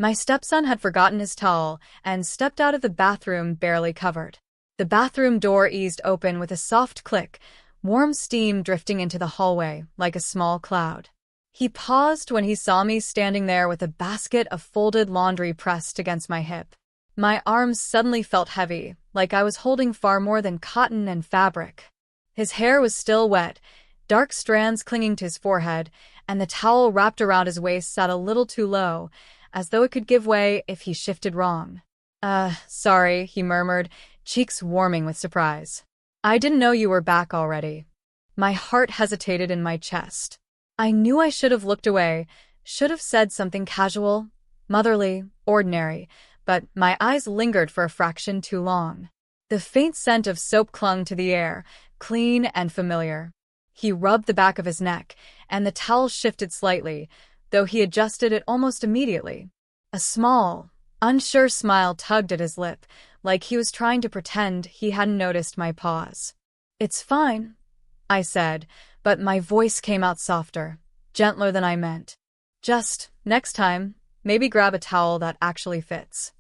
My stepson had forgotten his towel and stepped out of the bathroom barely covered. The bathroom door eased open with a soft click, warm steam drifting into the hallway like a small cloud. He paused when he saw me standing there with a basket of folded laundry pressed against my hip. My arms suddenly felt heavy, like I was holding far more than cotton and fabric. His hair was still wet, dark strands clinging to his forehead, and the towel wrapped around his waist sat a little too low, as though it could give way if he shifted wrong. Sorry, he murmured, cheeks warming with surprise. I didn't know you were back already. My heart hesitated in my chest. I knew I should have looked away, should have said something casual, motherly, ordinary, but my eyes lingered for a fraction too long. The faint scent of soap clung to the air, clean and familiar. He rubbed the back of his neck, and the towel shifted slightly, though he adjusted it almost immediately. A small, unsure smile tugged at his lip, like he was trying to pretend he hadn't noticed my pause. "It's fine," I said, but my voice came out softer, gentler than I meant. "Just, next time, maybe grab a towel that actually fits."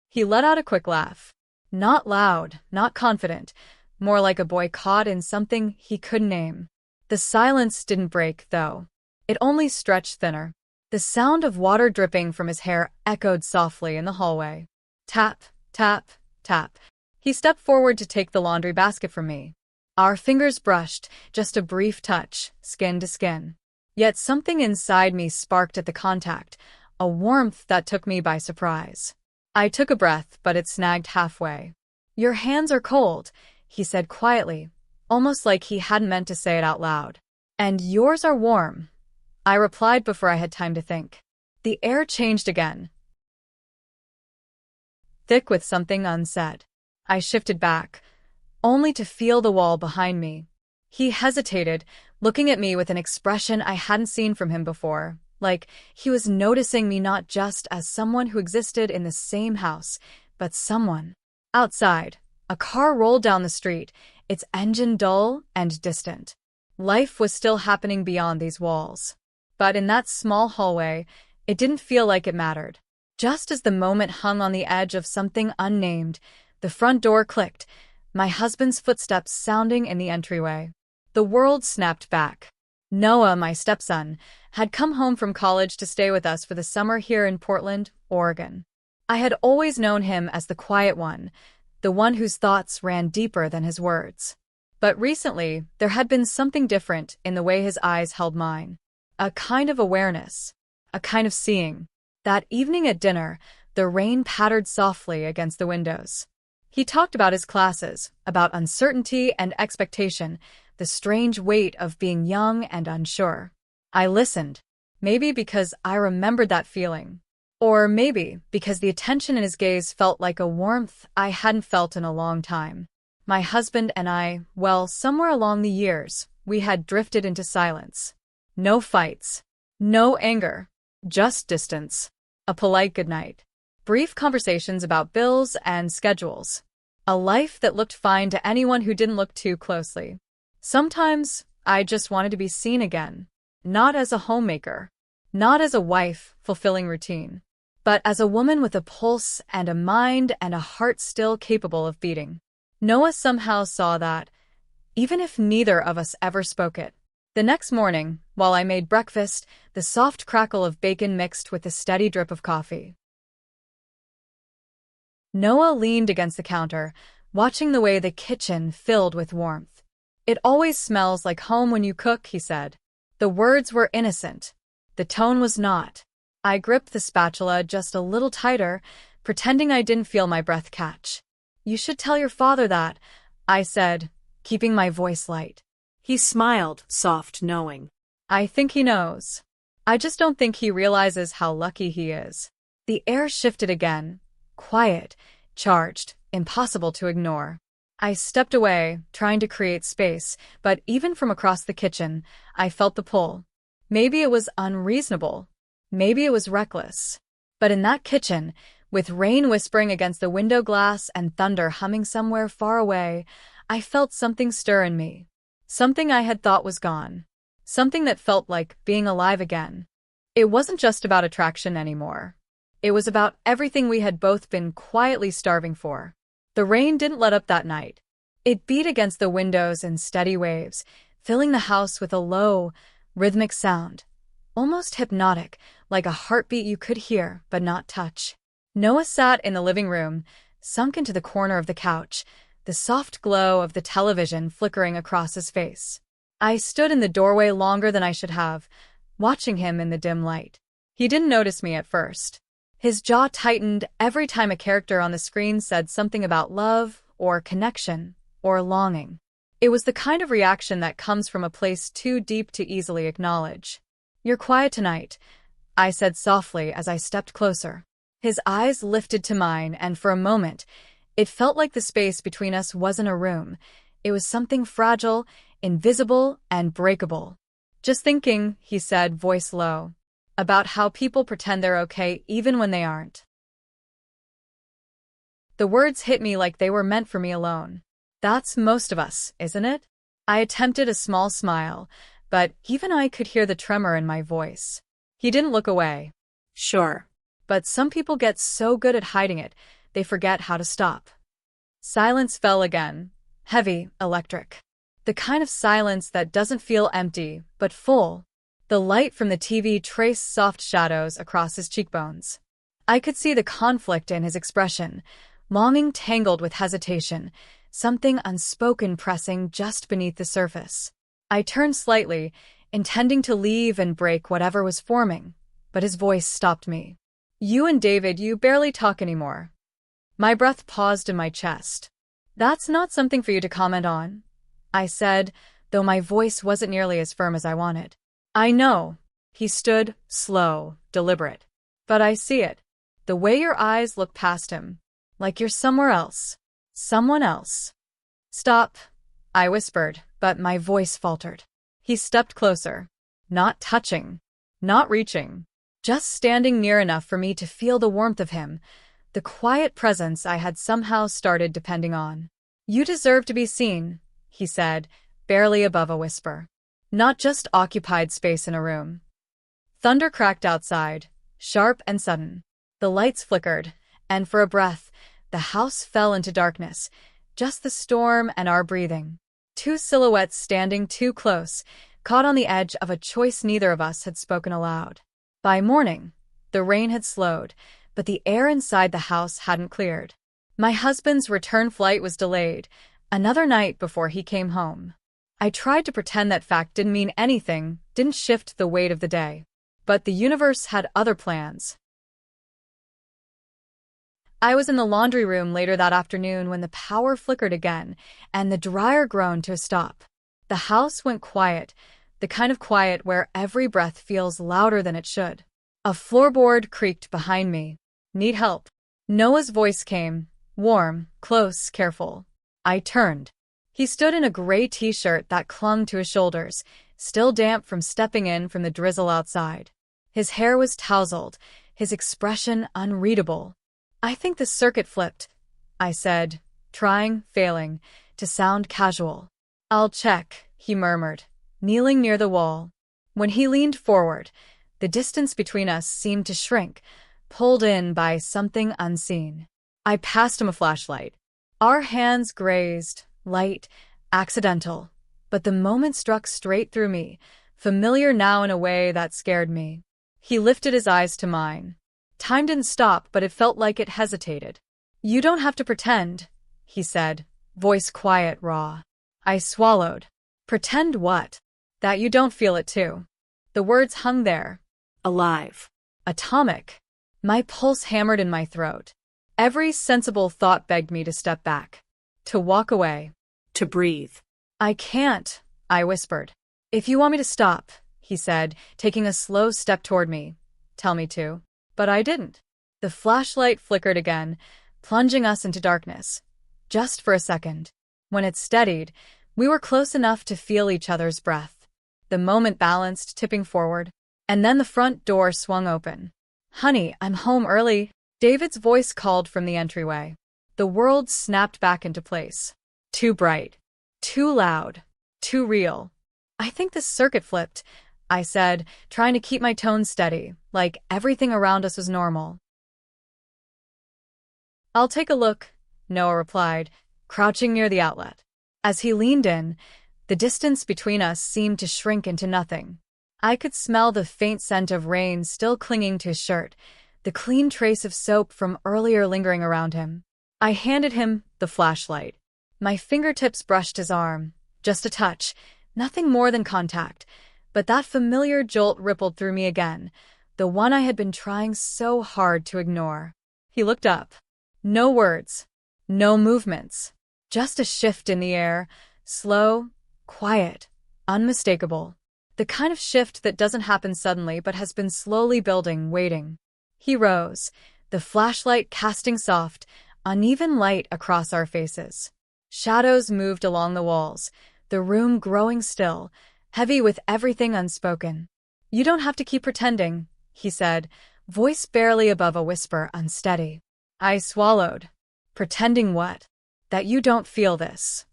He let out a quick laugh. Not loud, not confident, more like a boy caught in something he couldn't name. The silence didn't break, though. It only stretched thinner. The sound of water dripping from his hair echoed softly in the hallway. Tap, tap, tap. He stepped forward to take the laundry basket from me. Our fingers brushed, just a brief touch, skin to skin. Yet something inside me sparked at the contact, a warmth that took me by surprise. I took a breath, but it snagged halfway. "Your hands are cold," he said quietly, almost like he hadn't meant to say it out loud. "And yours are warm," I replied before I had time to think. The air changed again, thick with something unsaid. I shifted back, only to feel the wall behind me. He hesitated, looking at me with an expression I hadn't seen from him before, like he was noticing me not just as someone who existed in the same house, but someone. Outside, a car rolled down the street, its engine dull and distant. Life was still happening beyond these walls. But in that small hallway, it didn't feel like it mattered. Just as the moment hung on the edge of something unnamed, the front door clicked, my husband's footsteps sounding in the entryway. The world snapped back. Noah, my stepson, had come home from college to stay with us for the summer here in Portland, Oregon. I had always known him as the quiet one, the one whose thoughts ran deeper than his words. But recently, there had been something different in the way his eyes held mine. A kind of awareness, a kind of seeing. That evening at dinner, the rain pattered softly against the windows. He talked about his classes, about uncertainty and expectation, the strange weight of being young and unsure. I listened, maybe because I remembered that feeling, or maybe because the attention in his gaze felt like a warmth I hadn't felt in a long time. My husband and I, well, somewhere along the years, we had drifted into silence. No fights, no anger, just distance, a polite goodnight, brief conversations about bills and schedules, a life that looked fine to anyone who didn't look too closely. Sometimes I just wanted to be seen again, not as a homemaker, not as a wife fulfilling routine, but as a woman with a pulse and a mind and a heart still capable of beating. Noah somehow saw that, even if neither of us ever spoke it. The next morning, while I made breakfast, the soft crackle of bacon mixed with the steady drip of coffee. Noah leaned against the counter, watching the way the kitchen filled with warmth. "It always smells like home when you cook," he said. The words were innocent. The tone was not. I gripped the spatula just a little tighter, pretending I didn't feel my breath catch. "You should tell your father that," I said, keeping my voice light. He smiled, soft, knowing. "I think he knows. I just don't think he realizes how lucky he is." The air shifted again, quiet, charged, impossible to ignore. I stepped away, trying to create space, but even from across the kitchen, I felt the pull. Maybe it was unreasonable. Maybe it was reckless. But in that kitchen, with rain whispering against the window glass and thunder humming somewhere far away, I felt something stir in me. Something I had thought was gone. Something that felt like being alive again. It wasn't just about attraction anymore. It was about everything we had both been quietly starving for. The rain didn't let up that night. It beat against the windows in steady waves, filling the house with a low, rhythmic sound, almost hypnotic, like a heartbeat you could hear but not touch. Noah sat in the living room, sunk into the corner of the couch, the soft glow of the television flickering across his face. I stood in the doorway longer than I should have, watching him in the dim light. He didn't notice me at first. His jaw tightened every time a character on the screen said something about love, or connection, or longing. It was the kind of reaction that comes from a place too deep to easily acknowledge. "You're quiet tonight," I said softly as I stepped closer. His eyes lifted to mine, and for a moment, it felt like the space between us wasn't a room. It was something fragile, invisible, and breakable. "Just thinking," he said, voice low, "about how people pretend they're okay even when they aren't." The words hit me like they were meant for me alone. That's most of us, isn't it? I attempted a small smile, but even I could hear the tremor in my voice. He didn't look away. Sure. But some people get so good at hiding it, they forget how to stop. Silence fell again, heavy, electric. The kind of silence that doesn't feel empty, but full. The light from the TV traced soft shadows across his cheekbones. I could see the conflict in his expression, longing tangled with hesitation, something unspoken pressing just beneath the surface. I turned slightly, intending to leave and break whatever was forming, but his voice stopped me. "You and David, you barely talk anymore." My breath paused in my chest. "That's not something for you to comment on," I said, though my voice wasn't nearly as firm as I wanted. "I know." He stood, slow, deliberate. "But I see it. The way your eyes look past him. Like you're somewhere else. Someone else." "Stop," I whispered, but my voice faltered. He stepped closer. Not touching. Not reaching. Just standing near enough for me to feel the warmth of him, the quiet presence I had somehow started depending on. "You deserve to be seen," he said, barely above a whisper. "Not just occupied space in a room." Thunder cracked outside, sharp and sudden. The lights flickered, and for a breath, the house fell into darkness, just the storm and our breathing. Two silhouettes standing too close, caught on the edge of a choice neither of us had spoken aloud. By morning, the rain had slowed, but the air inside the house hadn't cleared. My husband's return flight was delayed, another night before he came home. I tried to pretend that fact didn't mean anything, didn't shift the weight of the day. But the universe had other plans. I was in the laundry room later that afternoon when the power flickered again, and the dryer groaned to a stop. The house went quiet, the kind of quiet where every breath feels louder than it should. A floorboard creaked behind me. "Need help?" Noah's voice came, warm, close, careful. I turned. He stood in a gray t-shirt that clung to his shoulders, still damp from stepping in from the drizzle outside. His hair was tousled, his expression unreadable. "I think the circuit flipped," I said, trying, failing, to sound casual. "I'll check," he murmured, kneeling near the wall. When he leaned forward, the distance between us seemed to shrink, pulled in by something unseen. I passed him a flashlight. Our hands grazed, light, accidental, but the moment struck straight through me, familiar now in a way that scared me. He lifted his eyes to mine. Time didn't stop, but it felt like it hesitated. "You don't have to pretend," he said, voice quiet, raw. I swallowed. "Pretend what?" "That you don't feel it too." The words hung there. Alive. Atomic. My pulse hammered in my throat. Every sensible thought begged me to step back. To walk away. To breathe. "I can't," I whispered. "If you want me to stop," he said, taking a slow step toward me. "Tell me to." But I didn't. The flashlight flickered again, plunging us into darkness. Just for a second. When it steadied, we were close enough to feel each other's breath. The moment balanced, tipping forward. And then the front door swung open. "Honey, I'm home early," David's voice called from the entryway. The world snapped back into place. Too bright. Too loud. Too real. "I think the circuit flipped," I said, trying to keep my tone steady, like everything around us was normal. I'll take a look, Noah replied, crouching near the outlet. As he leaned in, the distance between us seemed to shrink into nothing. I could smell the faint scent of rain still clinging to his shirt, the clean trace of soap from earlier lingering around him. I handed him the flashlight. My fingertips brushed his arm. Just a touch, nothing more than contact. But that familiar jolt rippled through me again, the one I had been trying so hard to ignore. He looked up. No words. No movements. Just a shift in the air, slow, quiet, unmistakable. The kind of shift that doesn't happen suddenly but has been slowly building, waiting. He rose, the flashlight casting soft, uneven light across our faces. Shadows moved along the walls, the room growing still, heavy with everything unspoken. You don't have to keep pretending, he said, voice barely above a whisper, unsteady. I swallowed. Pretending what? That you don't feel this.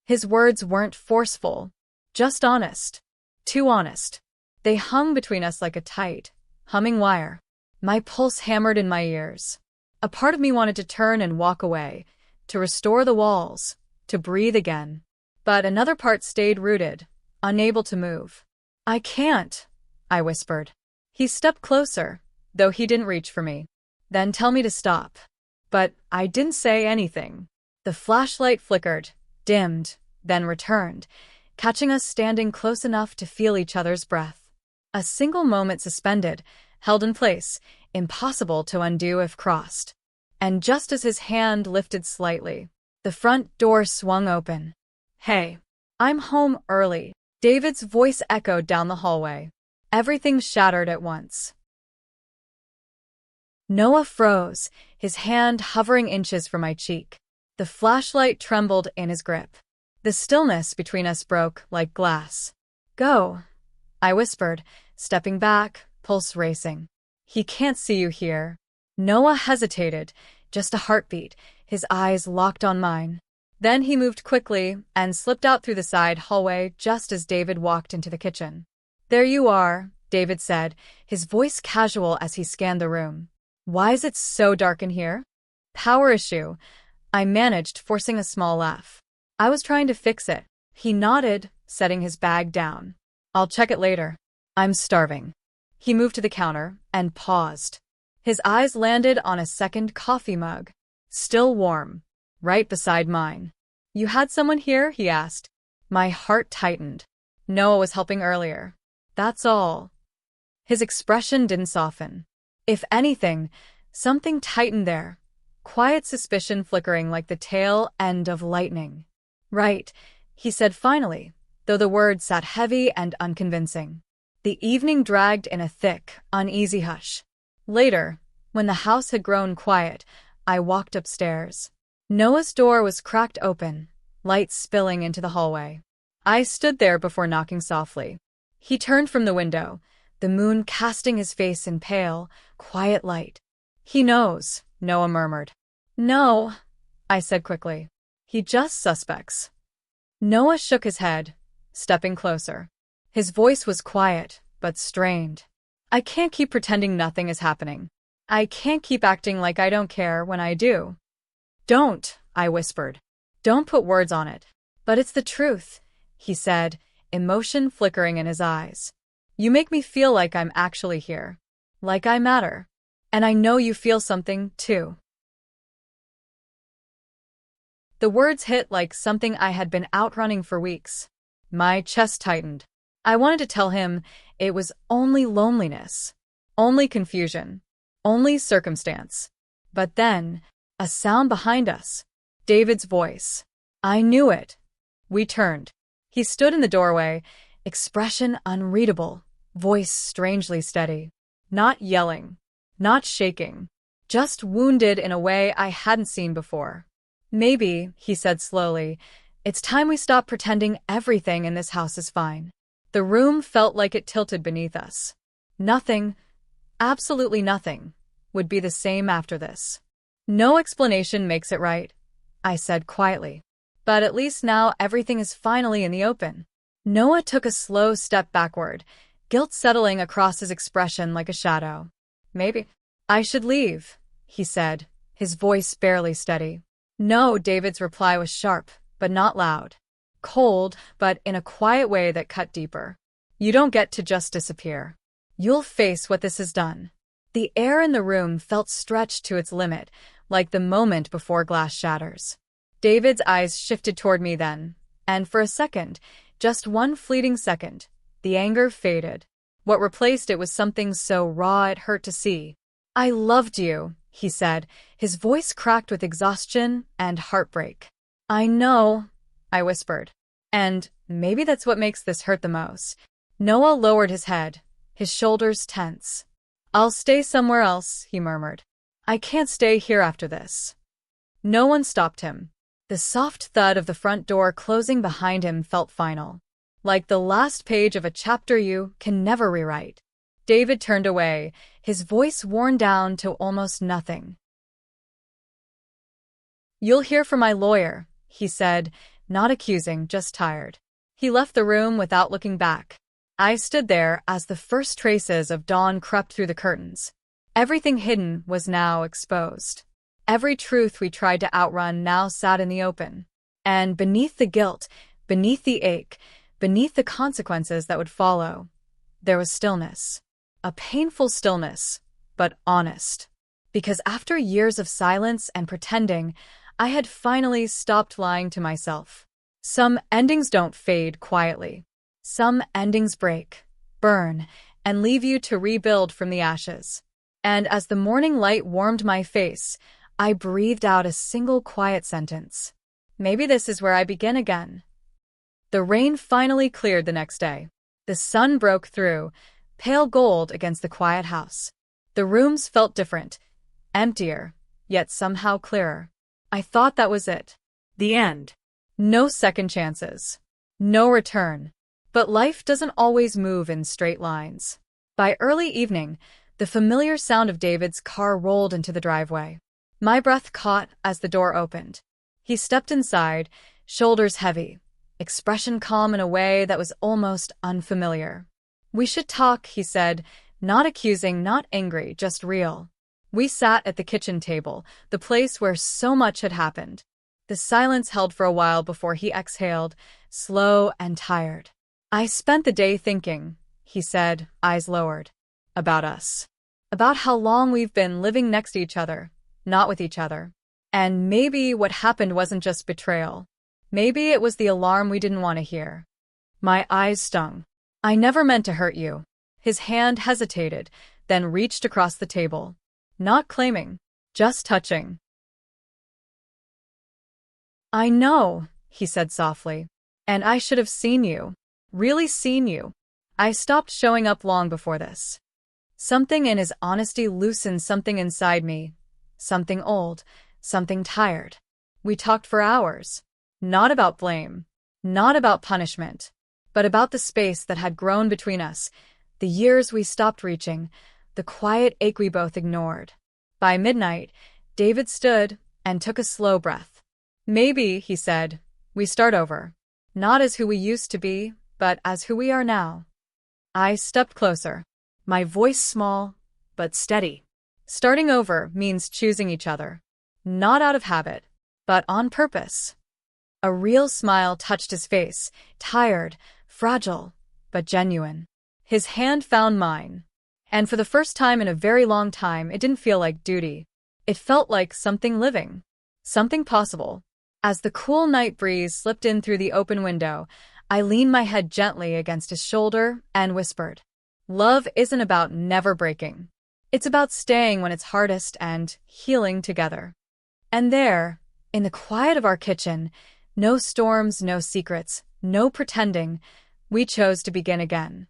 His words weren't forceful, just honest. Too honest. They hung between us like a tight, humming wire. My pulse hammered in my ears. A part of me wanted to turn and walk away, to restore the walls, to breathe again. But another part stayed rooted, unable to move. I can't, I whispered. He stepped closer, though he didn't reach for me. Then tell me to stop. But I didn't say anything. The flashlight flickered, dimmed, then returned, catching us standing close enough to feel each other's breath. A single moment suspended, held in place, impossible to undo if crossed. And just as his hand lifted slightly, the front door swung open. Hey, I'm home early. David's voice echoed down the hallway. Everything shattered at once. Noah froze, his hand hovering inches from my cheek. The flashlight trembled in his grip. The stillness between us broke like glass. Go, I whispered, stepping back, pulse racing. He can't see you here. Noah hesitated, just a heartbeat, his eyes locked on mine. Then he moved quickly and slipped out through the side hallway just as David walked into the kitchen. There you are, David said, his voice casual as he scanned the room. Why is it so dark in here? Power issue, I managed, forcing a small laugh. I was trying to fix it. He nodded, setting his bag down. I'll check it later. I'm starving. He moved to the counter and paused. His eyes landed on a second coffee mug, still warm, right beside mine. You had someone here? He asked. My heart tightened. Noah was helping earlier. That's all. His expression didn't soften. If anything, something tightened there, quiet suspicion flickering like the tail end of lightning. Right, he said finally, though the words sat heavy and unconvincing. The evening dragged in a thick, uneasy hush. Later, when the house had grown quiet, I walked upstairs. Noah's door was cracked open, light spilling into the hallway. I stood there before knocking softly. He turned from the window, the moon casting his face in pale, quiet light. He knows, Noah murmured. No, I said quickly. He just suspects. Noah shook his head, stepping closer. His voice was quiet, but strained. I can't keep pretending nothing is happening. I can't keep acting like I don't care when I do. Don't, I whispered. Don't put words on it. But it's the truth, he said, emotion flickering in his eyes. You make me feel like I'm actually here. Like I matter. And I know you feel something, too. The words hit like something I had been outrunning for weeks. My chest tightened. I wanted to tell him it was only loneliness, only confusion, only circumstance. But then, a sound behind us. David's voice. I knew it. We turned. He stood in the doorway, expression unreadable, voice strangely steady. Not yelling, not shaking, just wounded in a way I hadn't seen before. Maybe, he said slowly, it's time we stop pretending everything in this house is fine. The room felt like it tilted beneath us. Nothing, absolutely nothing, would be the same after this. No explanation makes it right, I said quietly. But at least now everything is finally in the open. Noah took a slow step backward, guilt settling across his expression like a shadow. Maybe I should leave, he said, his voice barely steady. No, David's reply was sharp, but not loud. Cold, but in a quiet way that cut deeper. You don't get to just disappear. You'll face what this has done. The air in the room felt stretched to its limit, like the moment before glass shatters. David's eyes shifted toward me then, and for a second, just one fleeting second, the anger faded. What replaced it was something so raw it hurt to see. I loved you, he said, his voice cracked with exhaustion and heartbreak. I know, I whispered. And maybe that's what makes this hurt the most. Noah lowered his head, his shoulders tense. I'll stay somewhere else, he murmured. I can't stay here after this. No one stopped him. The soft thud of the front door closing behind him felt final, like the last page of a chapter you can never rewrite. David turned away, his voice worn down to almost nothing. You'll hear from my lawyer, he said, not accusing, just tired. He left the room without looking back. I stood there as the first traces of dawn crept through the curtains. Everything hidden was now exposed. Every truth we tried to outrun now sat in the open. And beneath the guilt, beneath the ache, beneath the consequences that would follow, there was stillness. A painful stillness, but honest. Because after years of silence and pretending, I had finally stopped lying to myself. Some endings don't fade quietly. Some endings break, burn, and leave you to rebuild from the ashes. And as the morning light warmed my face, I breathed out a single quiet sentence. Maybe this is where I begin again. The rain finally cleared the next day. The sun broke through, pale gold against the quiet house. The rooms felt different, emptier, yet somehow clearer. I thought that was it. The end. No second chances. No return. But life doesn't always move in straight lines. By early evening, the familiar sound of David's car rolled into the driveway. My breath caught as the door opened. He stepped inside, shoulders heavy, expression calm in a way that was almost unfamiliar. We should talk, he said, not accusing, not angry, just real. We sat at the kitchen table, the place where so much had happened. The silence held for a while before he exhaled, slow and tired. I spent the day thinking, he said, eyes lowered, about us. About how long we've been living next to each other, not with each other. And maybe what happened wasn't just betrayal. Maybe it was the alarm we didn't want to hear. My eyes stung. I never meant to hurt you. His hand hesitated, then reached across the table. Not claiming, just touching. I know, he said softly. And I should have seen you. Really seen you. I stopped showing up long before this. Something in his honesty loosened something inside me. Something old, something tired. We talked for hours. Not about blame. Not about punishment. But about the space that had grown between us, the years we stopped reaching, the quiet ache we both ignored. By midnight, David stood and took a slow breath. Maybe, he said, we start over. Not as who we used to be, but as who we are now. I stepped closer, my voice small, but steady. Starting over means choosing each other. Not out of habit, but on purpose. A real smile touched his face, tired, fragile, but genuine. His hand found mine. And for the first time in a very long time, it didn't feel like duty. It felt like something living. Something possible. As the cool night breeze slipped in through the open window, I leaned my head gently against his shoulder and whispered, love isn't about never breaking. It's about staying when it's hardest and healing together. And there, in the quiet of our kitchen, no storms, no secrets, no pretending, we chose to begin again.